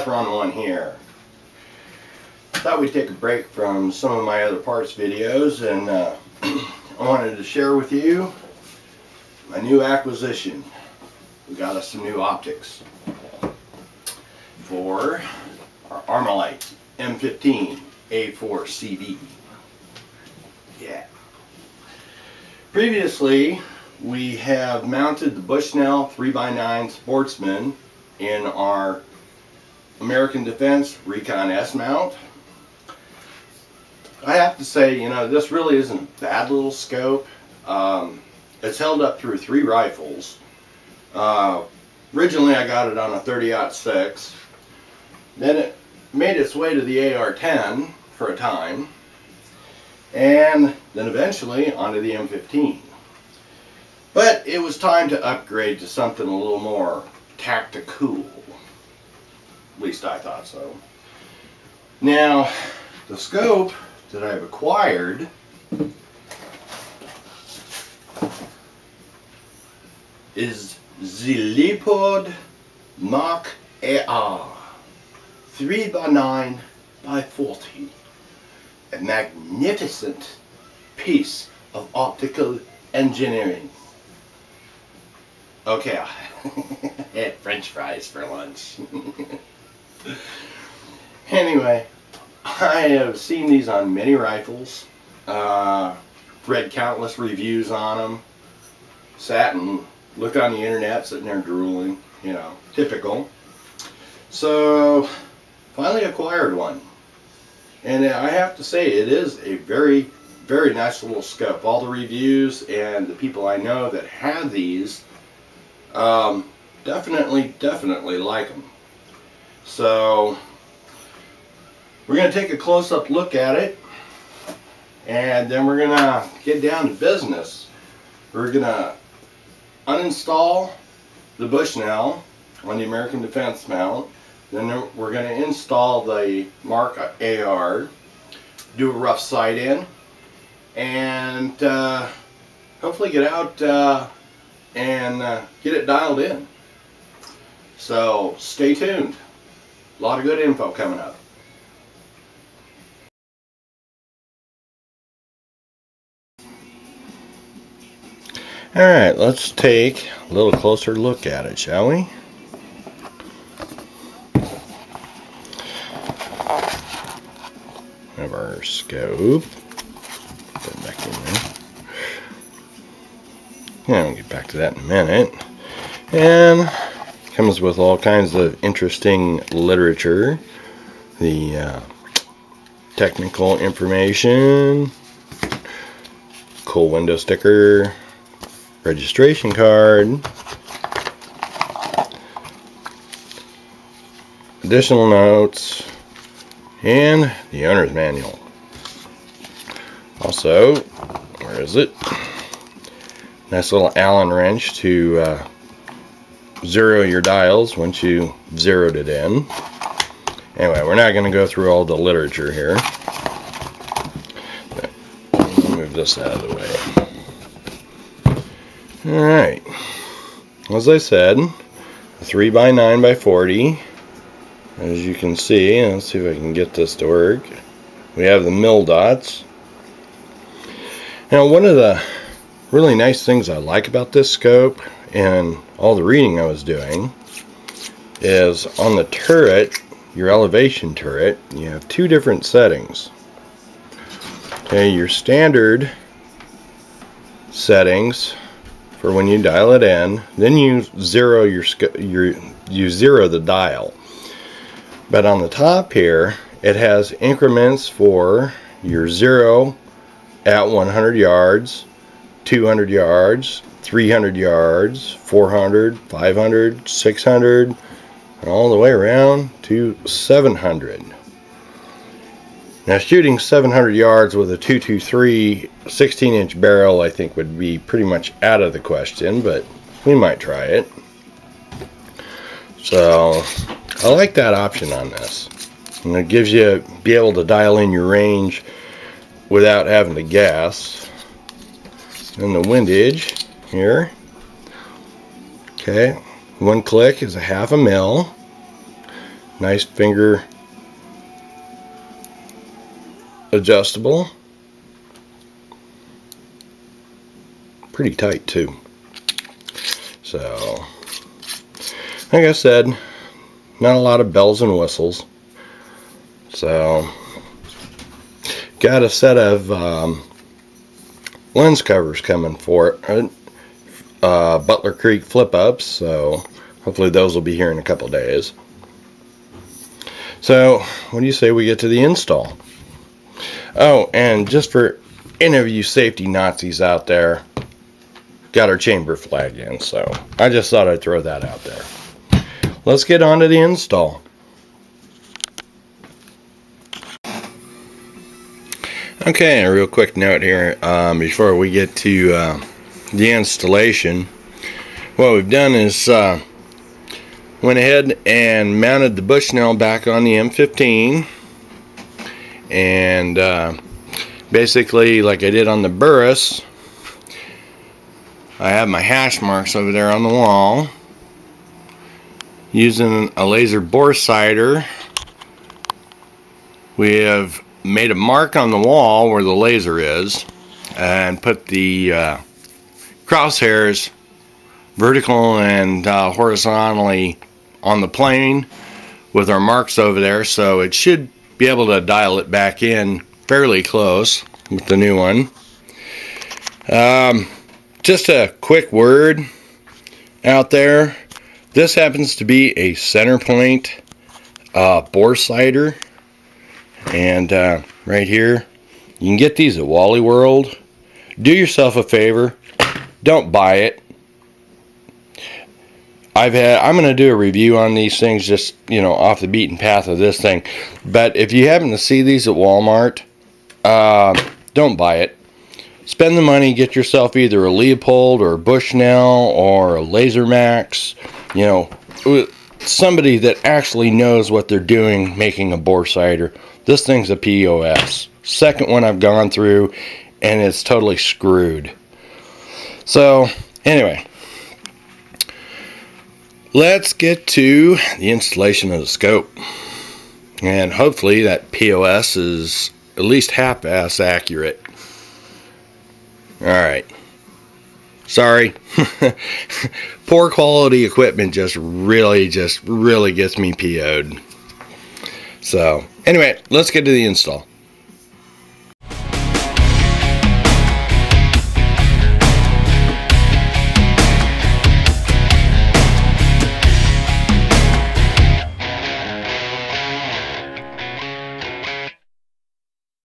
run one here. Thought we'd take a break from some of my other parts videos, and I wanted to share with you my new acquisition. We got us some new optics for our Armalite M15 A4CD. Yeah. Previously, we have mounted the Bushnell 3x9 Sportsman in our American Defense Recon S mount. I have to say, you know, this really isn't a bad little scope. It's held up through 3 rifles. Originally I got it on a 30-06. Then it made its way to the AR-10 for a time. And then eventually onto the M15. But it was time to upgrade to something a little more tactical. At least I thought so. Now, the scope that I've acquired is the Leupold Mark AR 3x9x40. A magnificent piece of optical engineering. Okay, I had French fries for lunch. Anyway, I have seen these on many rifles, read countless reviews on them, sat and looked on the internet, sitting there drooling, you know, typical. So, finally acquired one. And I have to say, it is a very, very nice little scope. All the reviews and the people I know that have these, definitely like them. So, we're going to take a close-up look at it, and then we're going to get down to business. We're going to uninstall the Bushnell on the American Defense mount. Then we're going to install the Mark AR, do a rough sight in, and hopefully get out and get it dialed in. So stay tuned. A lot of good info coming up. Alright, let's take a little closer look at it, shall we? Have our scope. Put it back in there. Yeah, we'll get back to that in a minute. And comes with all kinds of interesting literature. The technical information, cool window sticker, registration card, additional notes, and the owner's manual. Also, where is it? Nice little Allen wrench to zero your dials once you zeroed it in. Anyway, we're not going to go through all the literature here. I'll move this out of the way. Alright, as I said, 3x9x40. As you can see, let's see if I can get this to work. We have the mil dots. Now, one of the really nice things I like about this scope and all the reading I was doing is on the turret, your elevation turret, you have 2 different settings. Okay, your standard settings for when you dial it in, then you zero you zero the dial. But on the top here, it has increments for your 0 at 100 yards, 200 yards, 300 yards, 400, 500, 600, and all the way around to 700. Now, shooting 700 yards with a 223 16-inch barrel, I think, would be pretty much out of the question, but we might try it. So I like that option on this, and it gives you be able to dial in your range without having to guess. And the windage here, okay, 1 click is a 1/2 mil. Nice finger adjustable. Pretty tight too. So, like I said, not a lot of bells and whistles. So, got a set of lens covers coming for it. Butler Creek flip-ups, so hopefully those will be here in a couple days. So, what do you say we get to the install? Oh, and just for any of you safety Nazis out there, got our chamber flag in, so I just thought I'd throw that out there. Let's get on to the install. Okay, a real quick note here before we get to the installation. What we've done is went ahead and mounted the Bushnell back on the M15, and basically, like I did on the Burris, I have my hash marks over there on the wall. Using a laser bore sighter, we have made a mark on the wall where the laser is and put the crosshairs vertical and horizontally on the plane with our marks over there, so it should be able to dial it back in fairly close with the new one. Just a quick word out there. This happens to be a center point bore sighter, and right here, you can get these at Wally World. Do yourself a favor, don't buy it. I'm going to do a review on these things, just, you know, off the beaten path of this thing. But if you happen to see these at Walmart, don't buy it. Spend the money, get yourself either a Leupold or a Bushnell or a Laser Max, you know, somebody that actually knows what they're doing making a bore sighter. This thing's a POS. Second one I've gone through, and it's totally screwed. So, anyway, let's get to the installation of the scope. And hopefully that POS is at least half-ass accurate. Alright. Sorry. Poor quality equipment just really gets me PO'd. So, anyway, let's get to the install.